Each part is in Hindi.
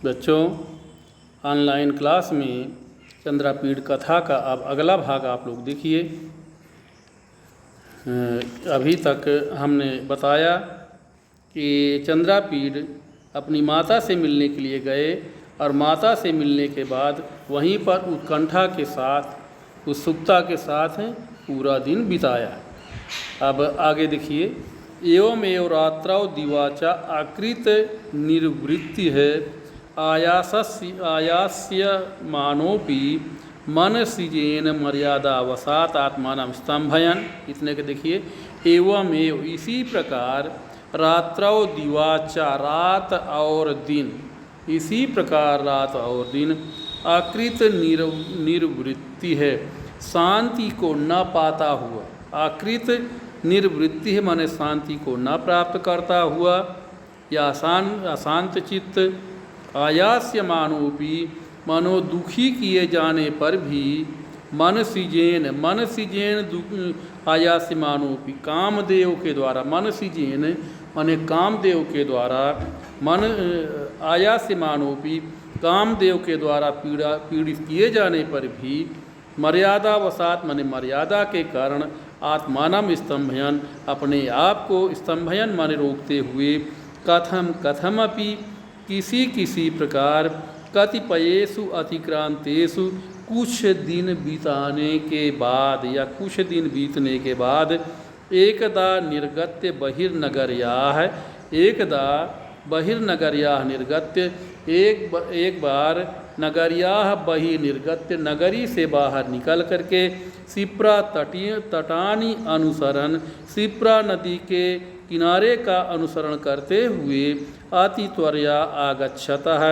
बच्चों, ऑनलाइन क्लास में चंद्रापीड़ कथा का अब अगला भाग आप लोग देखिए। अभी तक हमने बताया कि चंद्रापीड़ अपनी माता से मिलने के लिए गए और माता से मिलने के बाद वहीं पर उत्कंठा के साथ, उत्सुकता के साथ पूरा दिन बिताया। अब आगे देखिए। एवमेव रात्रौ दिवाचा आकृत निर्वृत्ति है आयास्यमानोपि मनसिजेन मर्यादावसात आत्मानं स्तंभयन्। इतने के देखिए। एवमेव इसी प्रकार रात्रौ दिवाचा रात और दिन, इसी प्रकार रात और दिन आकृत निर्वृत्ति है, शांति को न पाता हुआ। आकृत निर्वृत्ति है माने शांति को न प्राप्त करता हुआ या अशांत चित्त। आयास्यमानोपि मनो दुखी किए जाने पर भी मनसिजेन आयास्यमानोपि कामदेव के द्वारा, मनसिजेन माने कामदेव के द्वारा, आयास्यमानोपि कामदेव के द्वारा पीड़ित किए जाने पर भी मर्यादावसात माने मर्यादा के कारण आत्मानं स्तंभयन् अपने आप को स्तंभयन् माने रोकते हुए कथमपि किसी किसी प्रकार कतिपयेषु अतिक्रांतेषु कुछ दिन बीतने के बाद या कुछ दिन बीतने के बाद एकदा निर्गत्य बहिर्नगर्याः, एकदा बहिर्नगर्याः निर्गत्य, एक बार नगर्याः बहि निर्गत्य नगरी से बाहर निकल करके शिप्रा तटानी अनुसरण, शिप्रा नदी के किनारे का अनुसरण करते हुए अति त्वरया आगच्छतः,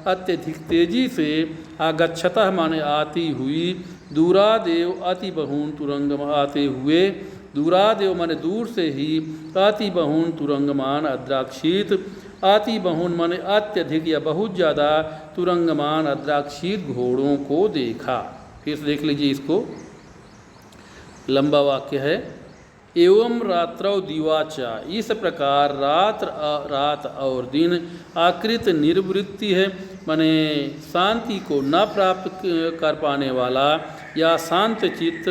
अत्यधिक तेजी से, आगच्छतः माने आती हुई, दूरादेव अति बहून तुरंग आते हुए, दूरादेव माने दूर से ही, अति बहून तुरंगमान अद्राक्षित, अति बहुन माने अत्यधिक या बहुत ज़्यादा तुरंगमान अद्राक्षित घोड़ों को देखा। फिर से देख लीजिए इसको, लंबा वाक्य है। एवं रात्रौ दिवाचा, इस प्रकार रात और दिन आकृत निर्वृत्ति है माने शांति को न प्राप्त कर पाने वाला या शांत चित्त,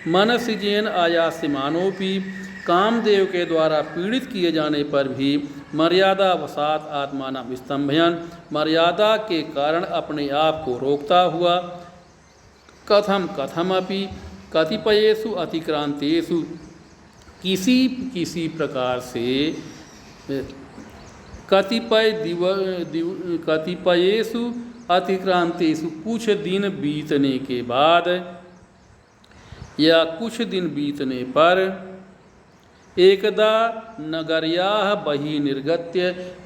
मनसिजेन आयास्यमानोपि कामदेव के द्वारा पीड़ित किए जाने पर भी मर्यादावसात आत्मानं स्तंभयन् मर्यादा के कारण अपने आप को रोकता हुआ, कथमपि कतिपयेषु अतिक्रांतेषु किसी प्रकार से, कतिपयेषु अतिक्रांतेषु कुछ दिन बीतने के बाद या कुछ दिन बीतने पर, एकदा नगर्याः बहि निर्गत्य,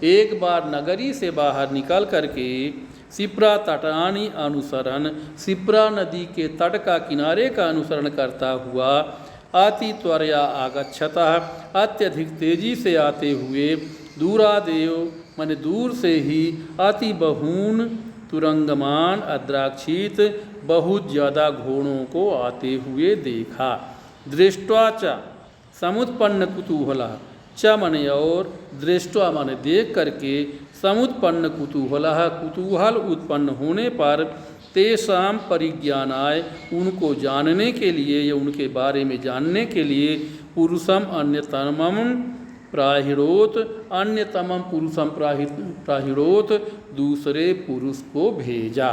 एक बार नगरी से बाहर निकल करके शिप्रा तटानी अनुसरण, शिप्रा नदी के तट का किनारे का अनुसरण करता हुआ, अति त्वरया आगच्छतः अत्यधिक तेजी से आते हुए, दूरादेव माने दूर से ही, अति बहून तुरंगमान अद्राक्षित बहुत ज़्यादा घोड़ों को आते हुए देखा। दृष्ट्वा च समुत्पन्न कुतूहलः, च माने और, दृष्ट्वा माने देख करके, समुत्पन्न कुतूहलः कुतूहल उत्पन्न होने पर, तेषां परिज्ञानाय उनको जानने के लिए या उनके बारे में जानने के लिए, पुरुषम अन्यतमं प्राहिणोत, अन्यतमं पुरुषम प्राहिणोत, दूसरे पुरुष को भेजा।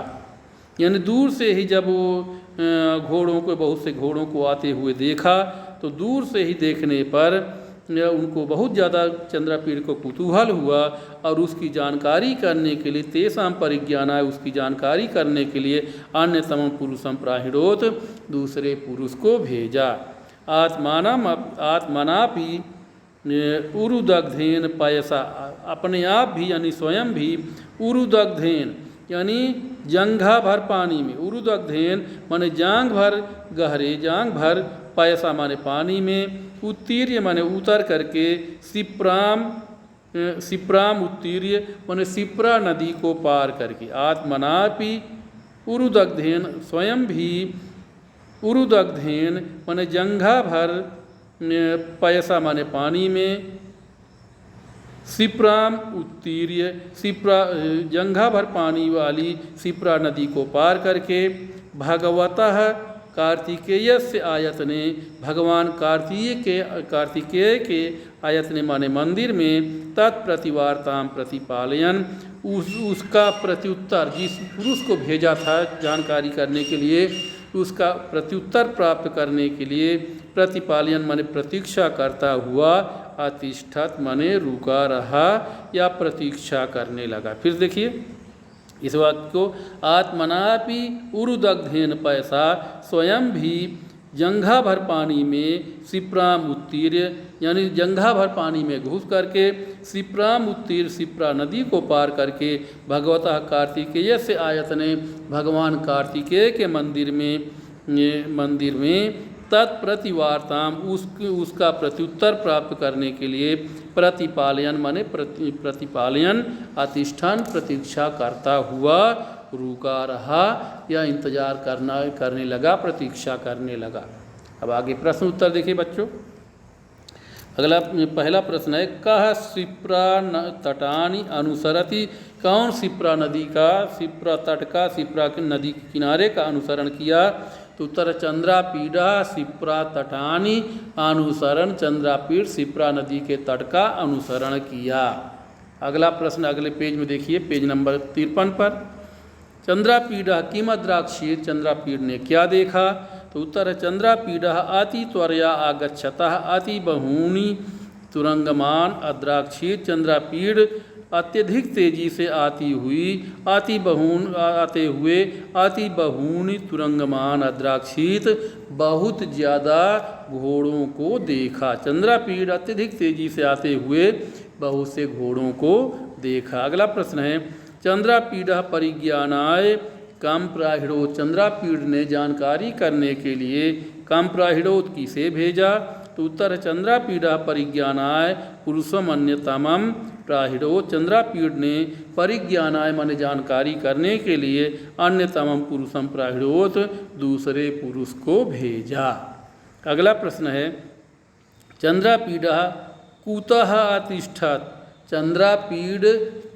यानी दूर से ही जब वो घोड़ों को, बहुत से घोड़ों को आते हुए देखा तो दूर से ही देखने पर उनको बहुत ज़्यादा चंद्रापीड़ को कुतूहल हुआ और उसकी जानकारी करने के लिए, तेषां परिज्ञानाय उसकी जानकारी करने के लिए, अन्यतमं पुरुषं प्राहिणोत दूसरे पुरुष को भेजा। आत्मनापि उरुदग्धेन पयसा, अपने आप भी यानी स्वयं भी, उरुदग्धेन यानी जंघा भर पानी में, उरुदग्धेन माने जांघ भर गहरे, जांघ भर, पयसा माने पानी में, उत्तीर्य माने उतर करके, शिप्राम उत्तीर्य माने शिप्रा नदी को पार करके, आत्मनापि उरुदग्धेन स्वयं भी, उरुदग्धेन माने जंघा भर, पयसा माने पानी में, सिप्राम उत्तीर्य सिप्रा जंघा भर पानी वाली सिप्रा नदी को पार करके भगवतः कार्तिकेयस्य आयतने भगवान कार्तिकेय के आयतने माने मंदिर में तत्प्रतिवार्ताम प्रतिपालयन उसका प्रत्युत्तर, जिस पुरुष को भेजा था जानकारी करने के लिए उसका प्रत्युत्तर प्राप्त करने के लिए प्रतिपालयन माने प्रतीक्षा करता हुआ अतिष्ठत माने रुका रहा या प्रतीक्षा करने लगा। फिर देखिए इस वाक्य को, आत्मनापि उरुदग्धेन पैसा स्वयं भी जंघा भर पानी में सिप्राम उत्तीर्य यानी जंघा भर पानी में घुस करके सिप्राम उत्तीर्य सिप्रा नदी को पार करके भगवतः कार्तिकेय से आयतने भगवान कार्तिकेय के मंदिर में तत्प्रतिवार्ताम उसका प्रत्युत्तर प्राप्त करने के लिए प्रतिपालयन माने प्रतिपालयन अतिष्ठान प्रतीक्षा करता हुआ रुका रहा या इंतजार करने लगा, प्रतीक्षा करने लगा। अब आगे प्रश्न उत्तर देखिए बच्चों। अगला पहला प्रश्न है, कह सिप्रा तटानी अनुसरति, कौन सिप्रा नदी का सिप्रा तट का सिप्रा नदी के किनारे का अनुसरण किया? तो उत्तर चंद्रापीड़ा सिप्रा तटानी अनुसरण, चंद्रापीठ सिप्रा नदी के तट का अनुसरण किया। अगला प्रश्न अगले पेज में देखिए, पेज नंबर 53 पर, चंद्रापीड़ा किमद्राक्षी, चंद्रापीड़ ने क्या देखा? तो उत्तर है चंद्रापीड़ा अति त्वरया आगच्छतः अति बहूनि तुरंगमान अद्राक्षी, चंद्रापीड़ अत्यधिक तेजी से आते हुए अति बहूनि तुरंगमान अद्राक्षित बहुत ज़्यादा घोड़ों को देखा। चंद्रापीड़ अत्यधिक तेजी से आते हुए बहुत से घोड़ों को देखा। अगला प्रश्न है, चंद्रापीड़ा परिज्ञानाय कम प्राहिणो, चंद्रापीड़ ने जानकारी करने के लिए कम प्राहिणो किसे भेजा? तो उत्तर है चंद्रापीड़ा परिज्ञानाय पुरुषम अन्यतमम प्राहिणो, चंद्रापीड़ ने परिज्ञानाय माने जानकारी करने के लिए अन्यतमम पुरुषम प्राहिणोत दूसरे पुरुष को भेजा। अगला प्रश्न है, चंद्रापीड़ा कुतः अतिष्ठत, चंद्रापीड़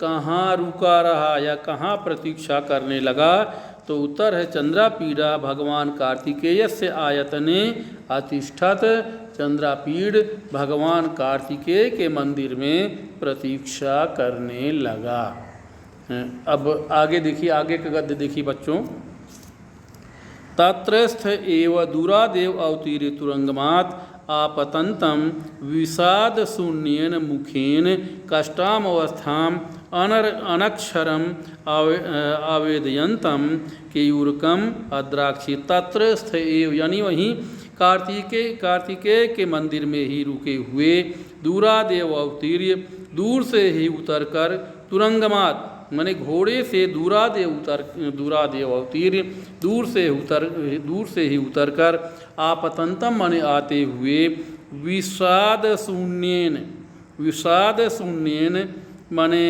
कहाँ रुका रहा या कहाँ प्रतीक्षा करने लगा? तो उत्तर है चंद्रापीड़ा भगवान कार्तिकेय से आयतने अतिष्ठत, चंद्रापीड़ भगवान कार्तिकेय के मंदिर में प्रतीक्षा करने लगा। अब आगे देखिए, आगे का गद्य देखिए बच्चों, तत्रस्थ एव दूरादेव अवतीर्य तुरंगमात आपतंतम विषाद शून्येन मुखेन कष्टाम अवस्थाम अनक्षरम आवेदयंतम केयूरकम अद्राक्षी, तत्रस्थ एव यानी वहीं कार्तिकेय के मंदिर में ही रुके हुए दूरादेव अवतीर्य दूर से ही उतरकर तुरंगमात माने घोड़े से दूरादेव अवतीर्य दूर से ही उतरकर आपतंतम माने आते हुए विषाद शून्येन माने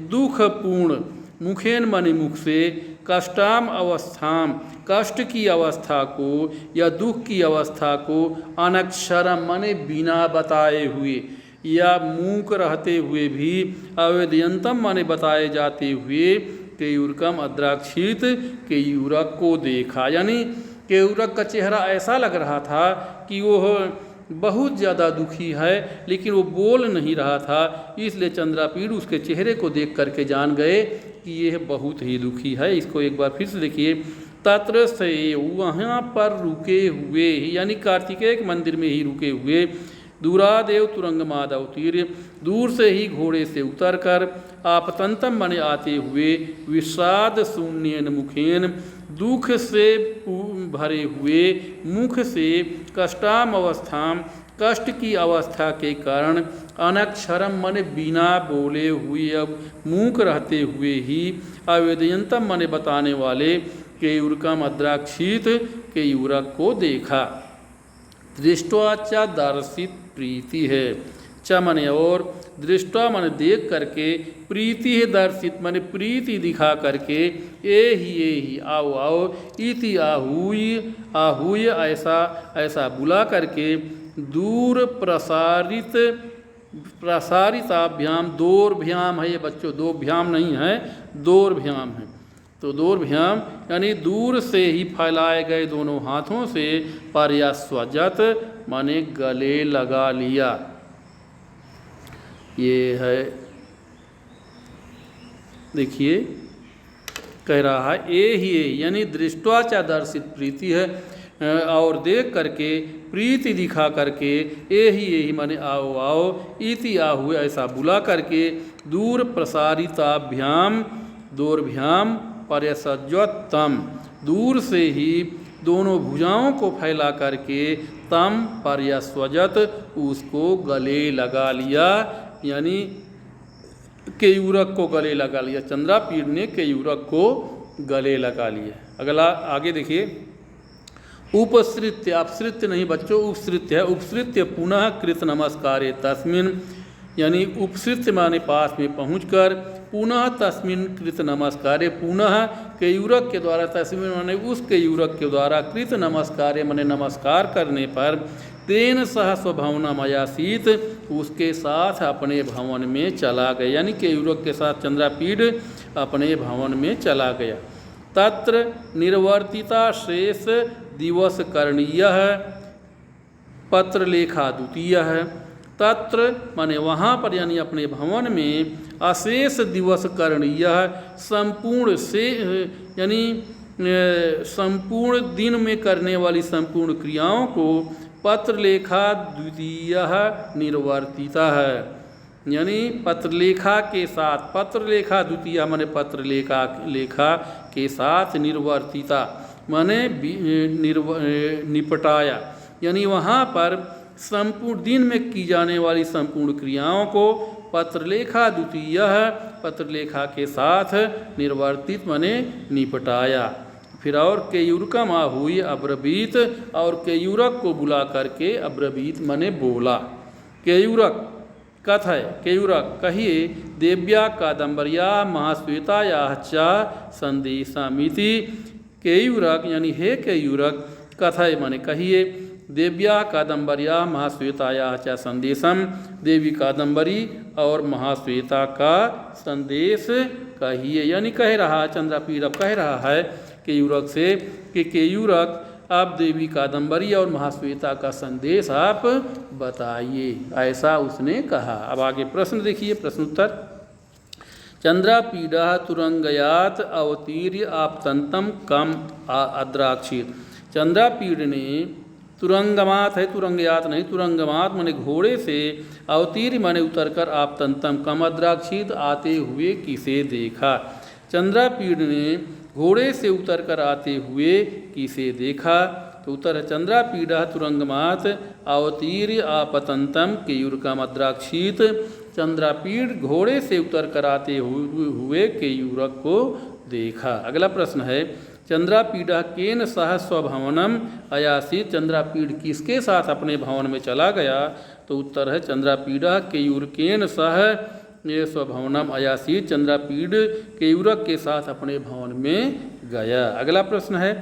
दुखपूर्ण मुखेन माने मुख से कष्टाम अवस्थाम कष्ट की अवस्था को या दुख की अवस्था को अनक्षरम माने बिना बताए हुए या मूक रहते हुए भी अवेदयंतम माने बताए जाते हुए केयूरकम अद्राक्षित केयूरक को देखा। यानी केयूरक का चेहरा ऐसा लग रहा था कि वो बहुत ज़्यादा दुखी है लेकिन वो बोल नहीं रहा था, इसलिए चंद्रापीड़ उसके चेहरे को देख करके जान गए कि यह बहुत ही दुखी है। इसको एक बार फिर से देखिए, तत्र से वहाँ पर रुके हुए यानी कार्तिकेय के मंदिर में ही रुके हुए दूरादेव तुरंगमाद अवतीर्य दूर से ही घोड़े से उतरकर आपतंतम माने आते हुए विषाद शून्यन मुखेन दुख से भरे हुए मुख से कष्टाम अवस्थाम कष्ट की अवस्था के कारण अनक्षरम माने बिना बोले हुए अब मूक रहते हुए ही अवेदयंतम माने बताने वाले केयूरकम अद्राक्षित केयूरक को देखा। दृष्टवा च दर्शित प्रीति है, च माने और दृष्टवा माने देख करके, प्रीति है दर्शित माने प्रीति दिखा करके, ये ही आओ आओ इति आहूय ऐसा बुला करके दूर प्रसारित प्रसारिताभ्याम, दोर्भ्याम है ये बच्चों, दो भ्याम नहीं है, दोर्भ्याम है। तो दोर्भ्याम यानी दूर से ही फैलाए गए दोनों हाथों से पर्यस्वजत माने गले लगा लिया। ये है, देखिए कह रहा है ए ही यानी दृष्टवा च दर्शित प्रीति है, और देख करके प्रीति दिखा करके ए ही माने आओ आओ, इति आहुए ऐसा बुला करके, दूर प्रसारिताभ्याम दोर्भ्याम पर्यसज्जतम दूर से ही दोनों भुजाओं को फैला करके तम पर्यस्वजत उसको गले लगा लिया, यानी केयूरक को गले लगा लिया। चंद्रापीड़ ने केयूरक को गले लगा लिया। अगला आगे देखिए, उपसृत्य, अपसृत्य नहीं बच्चों, उपसृत्य है। उपसृत्य पुनः कृत नमस्कारे तस्मिन, यानी उपसृत्य माने पास में पहुंचकर, पुनः तस्मिन कृत नमस्कारे, पुनः केयूरक के द्वारा, तस्मिन माने उस केयूरक के द्वारा, कृत नमस्कारे माने नमस्कार करने पर, तेन सह स्वभवनम आयासीत उसके साथ अपने भवन में चला गया, यानी केयूरक के साथ चंद्रापीड़ अपने भवन में चला गया। तत्र निर्वर्तिता शेष दिवस करणीय है, पत्र लेखा द्वितीय है। तत्र माने वहाँ पर, यानी अपने भवन में, अशेष दिवस करणीय है, संपूर्ण से यानी संपूर्ण दिन में करने वाली संपूर्ण क्रियाओं को पत्र लेखा द्वितीय निर्वर्तिता है, यानी पत्रलेखा के साथ, पत्रलेखा द्वितीय माने पत्रलेखा लेखा के साथ, निर्वर्तिता माने निपटाया, यानी वहाँ पर संपूर्ण दिन में की जाने वाली संपूर्ण क्रियाओं को पत्रलेखा द्वितीय पत्रलेखा के साथ निर्वर्तित माने निपटाया। फिर और केयूरकम आहुई अब्रवीत, और केयूरक को बुला करके अब्रवीत माने बोला। केयूरक कथय, केयूरक कहिए, देव्या कादम्बर्या महाश्वेताया च संदेशामिति। केयूरक यानी हे केयूरक, कथय माने कहिए, देव्या कादम्बर्या महाश्वेताया च संदेशम, देवी कादम्बरी और महाश्वेता का संदेश कहिए, यानी कह रहा चंद्रापीड़ अब कह रहा है केयूरक से कि केयूरक आप देवी कादम्बरी और महाश्वेता का संदेश आप बताइए, ऐसा उसने कहा। अब आगे प्रश्न देखिए, प्रश्नोत्तर। चंद्रापीड़ा तुरंगयात अवतीर्य आपतंतम कम अद्राक्षित। चंद्रापीड़ ने तुरंगमात है, तुरंगयात नहीं, तुरंगमात माने घोड़े से, अवतीर्य माने उतरकर, आपतंतम कम अद्राक्षित आते हुए किसे देखा। चंद्रापीड़ ने घोड़े से उतरकर आते हुए किसे देखा। तो उत्तर है, चंद्रापीड़ा तुरंगमात अवतीर्य आपतंतम केयूरकम अद्राक्षित। चंद्रापीड़ घोड़े से उतरकर आते हुए केयूरक को देखा। अगला प्रश्न है, चंद्रापीड़ा केन सह स्वभवनम अयासीत। चंद्रापीड़ किसके साथ अपने भवन में चला गया। तो उत्तर है, चंद्रापीड़ा केयूरकेन सह ये स्वभवनम अयासीत। चंद्रापीड़ केयूरक के साथ अपने भवन में गया। अगला प्रश्न है,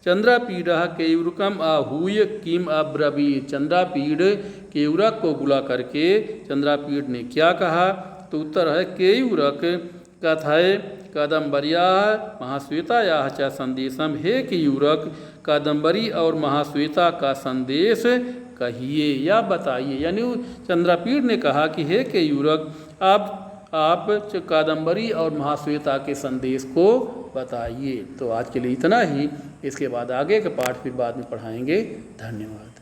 चंद्रापीड़ा केयूरकम आहूय किम अब्रवीत। चंद्रापीड़ केयूरक को बुला करके चंद्रापीड़ ने क्या कहा। तो उत्तर है, केयूरक कथय कादम्बर्या महाश्वेताया च संदेशम। हे केयूरक, कादम्बरी और महाश्वेता का संदेश कहिए या बताइए। यानी चंद्रापीड़ ने कहा कि हे केयूरक, आप कादम्बरी और महाश्वेता के संदेश को बताइए। तो आज के लिए इतना ही, इसके बाद आगे का पाठ फिर बाद में पढ़ाएंगे। धन्यवाद।